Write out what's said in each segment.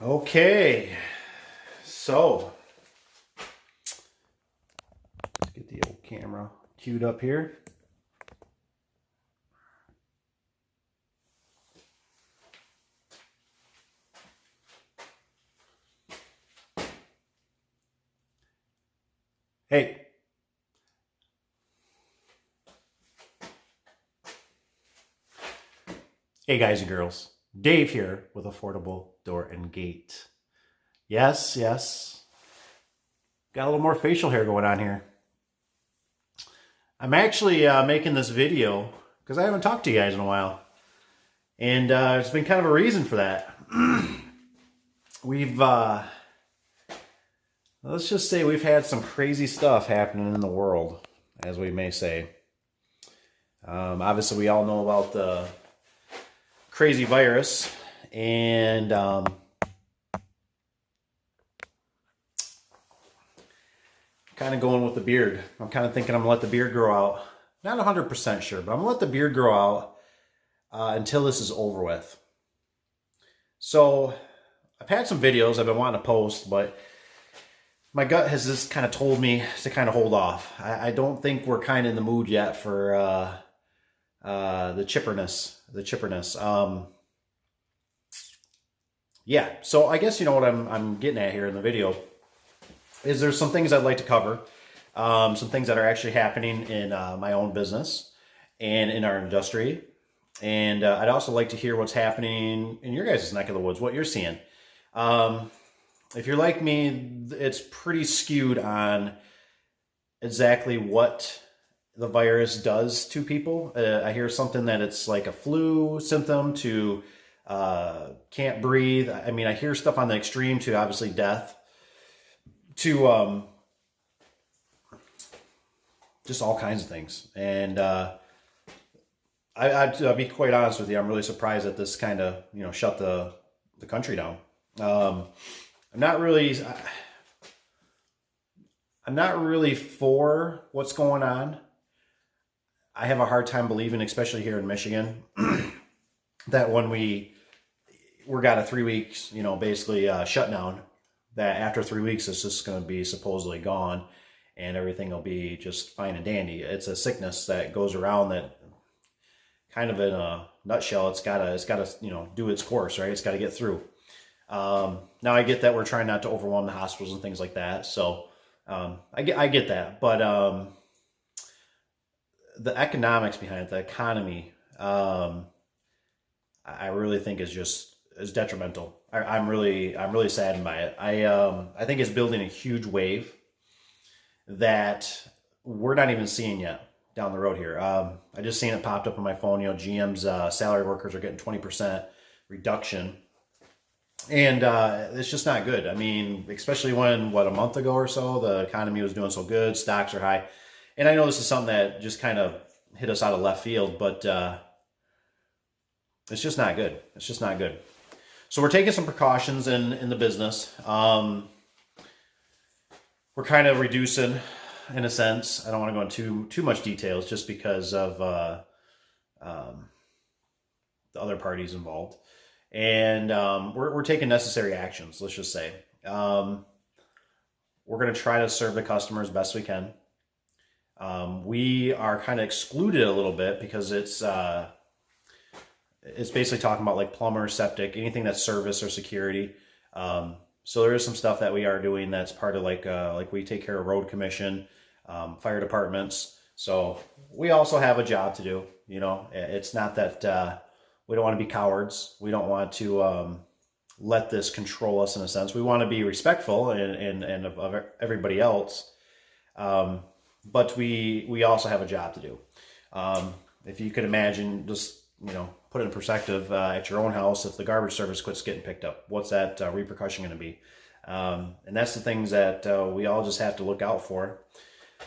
Okay, so let's get the old camera queued up here. Hey, hey guys and girls, Dave here with Affordable Door and Gate. Yes, got a little more facial hair going on here. I'm actually making this video because I haven't talked to you guys in a while. And there's been kind of a reason for that. Let's just say we've had some crazy stuff happening in the world, as we may say. Obviously, we all know about the crazy virus, and kind of going with the beard. I'm kind of thinking I'm going to let the beard grow out. Not 100% sure, but I'm going to let the beard grow out until this is over with. So I've had some videos I've been wanting to post, but my gut has just kind of told me to kind of hold off. I don't think we're kind of in the mood yet for the chipperness. Yeah, so I guess you know what I'm getting at here in the video is there's some things I'd like to cover, some things that are actually happening in my own business and in our industry. And I'd also like to hear what's happening in your guys' neck of the woods, what you're seeing. If you're like me, it's pretty skewed on exactly what the virus does to people. I hear something that it's like a flu symptom to can't breathe. I mean, I hear stuff on the extreme to obviously death, to just all kinds of things. And I'll be quite honest with you, I'm really surprised that this kind of, shut the country down. I'm not really for what's going on. I have a hard time believing, especially here in Michigan, that when we got a 3 weeks, basically shutdown, that after 3 weeks it's just going to be supposedly gone and everything will be just fine and dandy. It's a sickness that goes around that, kind of in a nutshell, it's gotta do its course, right? It's got to get through. Now I get that we're trying not to overwhelm the hospitals and things like that, so I get that, but the economics behind it, the economy, I really think is detrimental. I'm really saddened by it. I think it's building a huge wave that we're not even seeing yet down the road here. I just seen it popped up on my phone. GM's salary workers are getting 20% reduction. And it's just not good. I mean, especially when, a month ago or so, the economy was doing so good, stocks are high. And I know this is something that just kind of hit us out of left field, but it's just not good. It's just not good. So we're taking some precautions in the business. We're kind of reducing, in a sense. I don't want to go into too much details just because of the other parties involved. And we're taking necessary actions, let's just say. We're going to try to serve the customer as best we can. We are kind of excluded a little bit because it's basically talking about like plumber, septic, anything that's service or security. So there is some stuff that we are doing that's part of like we take care of road commission, fire departments. So we also have a job to do. It's not that we don't want to be cowards. We don't want to let this control us in a sense. We want to be respectful and of everybody else. But we also have a job to do. If you could imagine, just, put it in perspective, at your own house, if the garbage service quits getting picked up, what's that repercussion going to be? And that's the things that we all just have to look out for.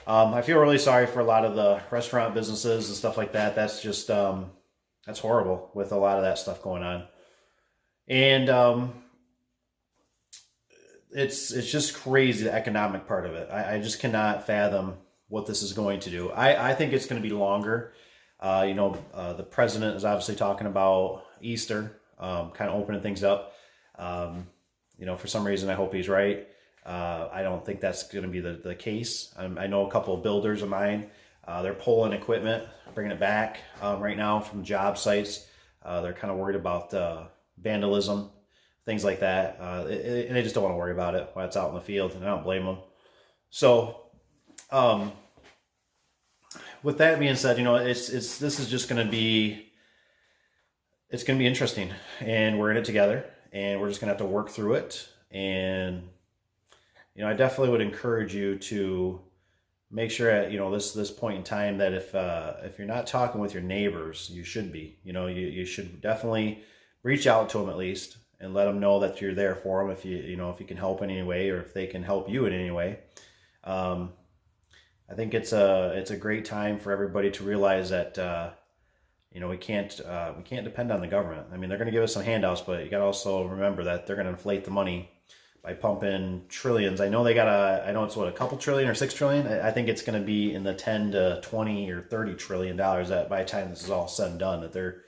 I feel really sorry for a lot of the restaurant businesses and stuff like that. That's just, that's horrible with a lot of that stuff going on. And it's just crazy, the economic part of it. I just cannot fathom what this is going to do. I think it's going to be longer. The president is obviously talking about Easter, kind of opening things up. For some reason, I hope he's right. I don't think that's going to be the case. I know a couple of builders of mine, they're pulling equipment, bringing it back right now from job sites. They're kind of worried about vandalism, things like that. And they just don't want to worry about it while it's out in the field, and I don't blame them. So, with that being said, this is just going to be, it's going to be interesting, and we're in it together, and we're just going to have to work through it. And, I definitely would encourage you to make sure at, this point in time that if you're not talking with your neighbors, you should be, you should definitely reach out to them at least and let them know that you're there for them. If if you can help in any way, or if they can help you in any way. I think it's a great time for everybody to realize that, we can't depend on the government. I mean, they're going to give us some handouts, but you got to also remember that they're going to inflate the money by pumping trillions. I know it's a couple trillion or 6 trillion. I think it's going to be in the 10 to 20 or 30 trillion dollars that by the time this is all said and done, that they're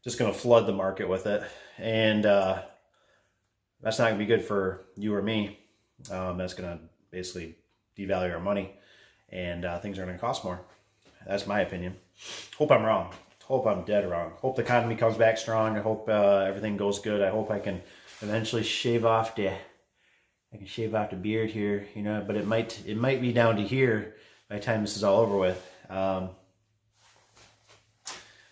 just going to flood the market with it. And that's not going to be good for you or me. That's going to basically devalue our money, and things are going to cost more. That's my opinion. Hope I'm wrong. Hope I'm dead wrong. Hope the economy comes back strong. I hope everything goes good. I hope I can eventually shave off the beard here, but it might be down to here by the time this is all over with.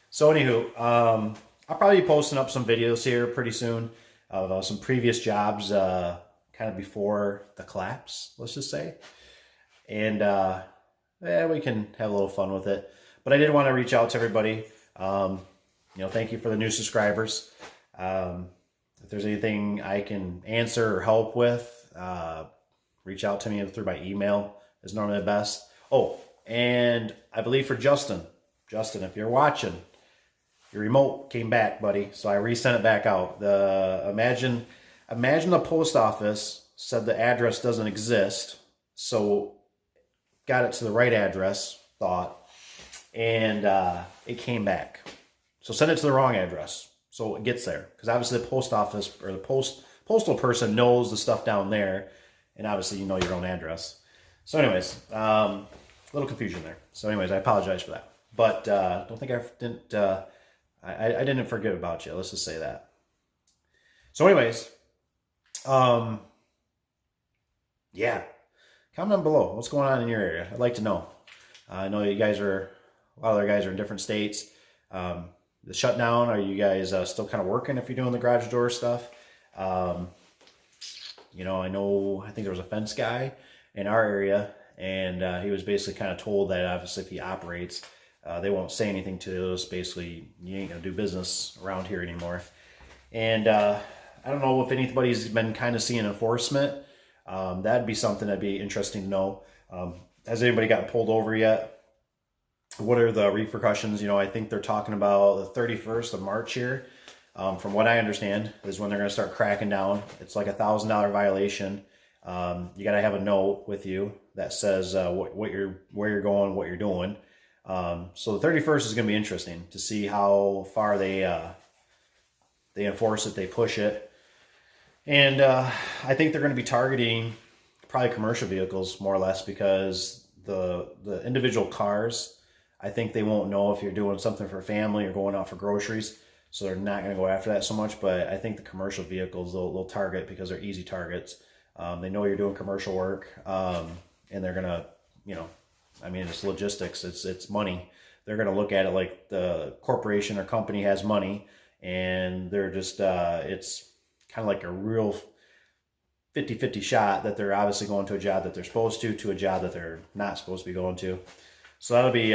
So anywho, I'll probably be posting up some videos here pretty soon of some previous jobs, kind of before the collapse, let's just say. And we can have a little fun with it. But I did want to reach out to everybody. Thank you for the new subscribers. If there's anything I can answer or help with, reach out to me through my email is normally the best. Oh, and I believe for Justin, if you're watching, your remote came back, buddy. So I resent it back out. Imagine the post office said the address doesn't exist. So got it to the right address, and it came back. So send it to the wrong address so it gets there, because obviously the post office or the postal person knows the stuff down there, and obviously you know your own address. So anyways, a little confusion there. So anyways, I apologize for that, but don't think I didn't forget about you. Let's just say that. So anyways, yeah, comment down below what's going on in your area. I'd like to know. I know a lot of other guys are in different states. The shutdown, are you guys still kind of working if you're doing the garage door stuff? I think there was a fence guy in our area, and he was basically kind of told that obviously if he operates, they won't say anything to us. Basically, you ain't gonna do business around here anymore. And I don't know if anybody's been kind of seeing enforcement. That'd be something that'd be interesting to know. Has anybody gotten pulled over yet? What are the repercussions? I think they're talking about the 31st of March here. From what I understand, is when they're going to start cracking down. It's like $1,000 violation. You got to have a note with you that says where you're going, what you're doing. So the 31st is going to be interesting to see how far they enforce it, they push it. And I think they're going to be targeting probably commercial vehicles more or less, because the individual cars, I think they won't know if you're doing something for family or going out for groceries. So they're not going to go after that so much. But I think the commercial vehicles they'll target because they're easy targets. They know you're doing commercial work, and they're going to, it's logistics. It's money. They're going to look at it like the corporation or company has money, and they're just, it's kind of like a real 50-50 shot that they're obviously going to a job that they're supposed to a job that they're not supposed to be going to. So that'll be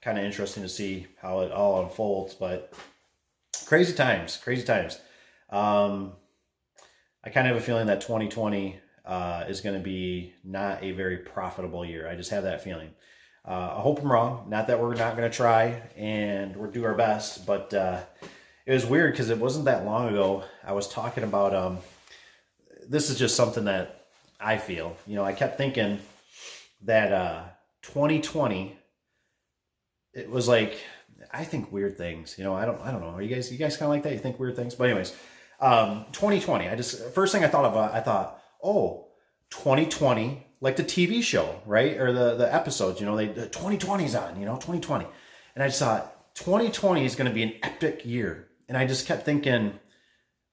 kind of interesting to see how it all unfolds. But crazy times. I kind of have a feeling that 2020 is going to be not a very profitable year. I just have that feeling. I hope I'm wrong. Not that we're not going to try, and we'll do our best. But it was weird because it wasn't that long ago. I was talking about, this is just something that I feel. I kept thinking that 2020, it was like, I think weird things. I don't know. Are you guys kind of like that? You think weird things? But anyways, 2020. First thing I thought of, oh, 2020, like the TV show, right? Or the episodes, the 2020's on, 2020. And I just thought 2020 is going to be an epic year. And I just kept thinking,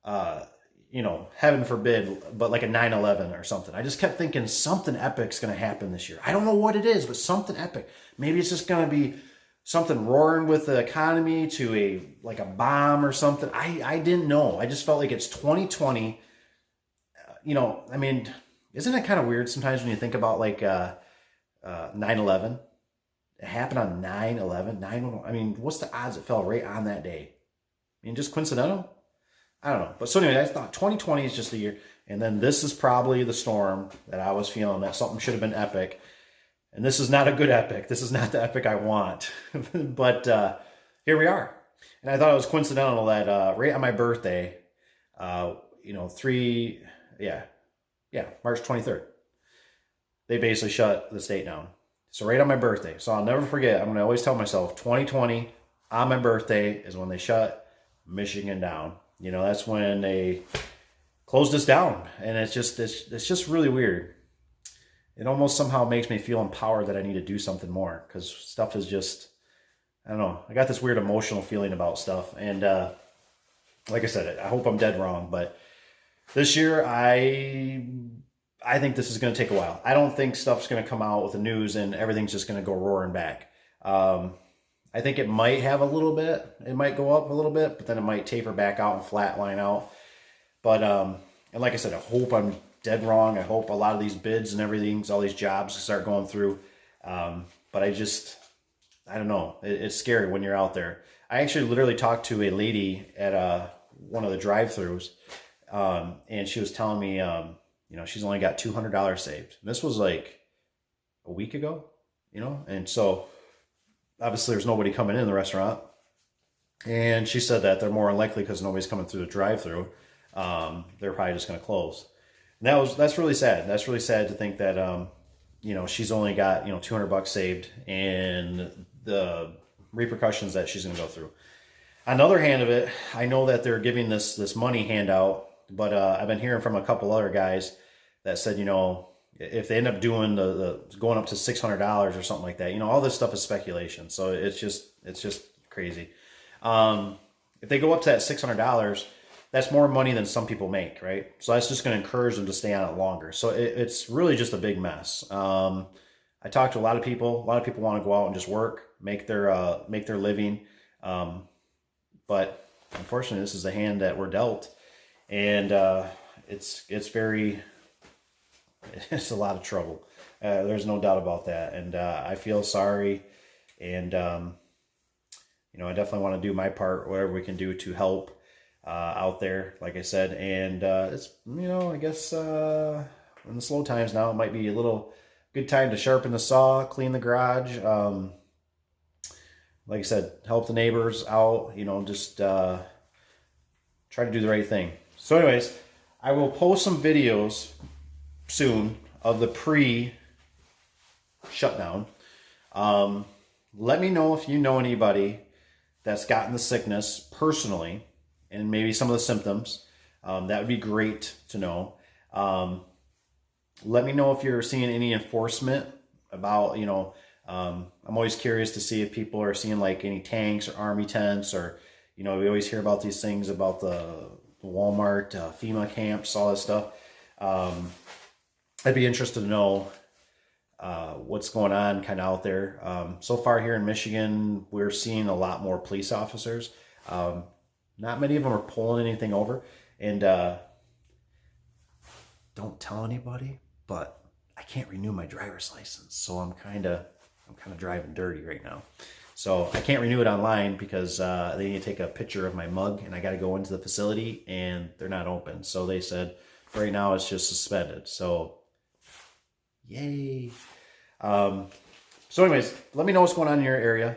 heaven forbid, but like a 9/11 or something. I just kept thinking something epic's going to happen this year. I don't know what it is, but something epic. Maybe it's just going to be something roaring with the economy to a bomb or something. I didn't know. I just felt like it's 2020. Isn't it kind of weird sometimes when you think about 9/11? It happened on 9/11. What's the odds it fell right on that day? Just coincidental? I don't know. But so anyway, I thought 2020 is just a year. And then this is probably the storm that I was feeling, that something should have been epic. And this is not a good epic. This is not the epic I want. But here we are. And I thought it was coincidental that right on my birthday, March 23rd, they basically shut the state down. So right on my birthday. So I'll never forget. I'm going to always tell myself 2020 on my birthday is when they shut Michigan down. That's when they closed us down. And it's just really weird. It almost somehow makes me feel empowered that I need to do something more, because stuff is just, I don't know. I got this weird emotional feeling about stuff. And like I said, I hope I'm dead wrong, but this year I think this is going to take a while. I don't think stuff's going to come out with the news and everything's just going to go roaring back. I think it might have a little bit. It might go up a little bit, but then it might taper back out and flatline out. But, and like I said, I hope I'm dead wrong. I hope a lot of these bids and everything, all these jobs start going through. But I don't know. It's scary when you're out there. I actually literally talked to a lady at one of the drive-thrus, and she was telling me, she's only got $200 saved. And this was like a week ago, and so obviously there's nobody coming in the restaurant. And she said that they're more unlikely because nobody's coming through the drive-thru. They're probably just going to close. And that's really sad. That's really sad to think that, she's only got, $200 saved, and the repercussions that she's going to go through. On the other hand of it, I know that they're giving this money handout, but I've been hearing from a couple other guys that said, if they end up doing the going up to $600 or something like that, all this stuff is speculation. So it's just crazy. If they go up to that $600, that's more money than some people make, right? So that's just going to encourage them to stay on it longer. So it's really just a big mess. I talked to a lot of people. A lot of people want to go out and just work, make their living. But unfortunately, this is the hand that we're dealt, and it's a lot of trouble. There's no doubt about that, and I feel sorry, and I definitely want to do my part, whatever we can do to help out there, like I said. And it's I guess in the slow times now, it might be a little good time to sharpen the saw, clean the garage. Like I said, help the neighbors out, just try to do the right thing. So anyways, I will post some videos soon of the pre-shutdown. Let me know if you know anybody that's gotten the sickness personally, and maybe some of the symptoms. That would be great to know. Let me know if you're seeing any enforcement about, I'm always curious to see if people are seeing like any tanks or army tents, or, we always hear about these things about the Walmart, FEMA camps, all that stuff. I'd be interested to know what's going on kind of out there. So far here in Michigan, we're seeing a lot more police officers. Not many of them are pulling anything over. And don't tell anybody, but I can't renew my driver's license. So I'm kind of driving dirty right now. So I can't renew it online because they need to take a picture of my mug, and I got to go into the facility, and they're not open. So they said right now it's just suspended. So yay. So anyways, let me know what's going on in your area.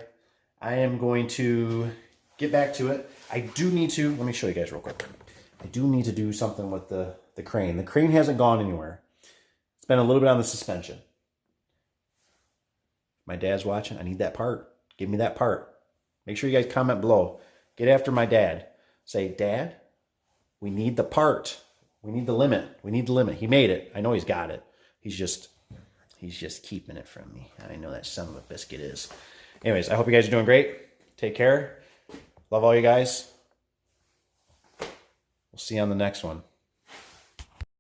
I am going to get back to it. I do need to, let me show you guys real quick. I do need to do something with the crane. The crane hasn't gone anywhere. It's been a little bit on the suspension. My dad's watching. I need that part. Give me that part. Make sure you guys comment below. Get after my dad. Say, Dad, We need the part. We need the limit. We need the limit. He made it. I know he's got it. He's just keeping it from me. I know that son of a biscuit is. Anyways, I hope you guys are doing great. Take care. Love all you guys. We'll see you on the next one.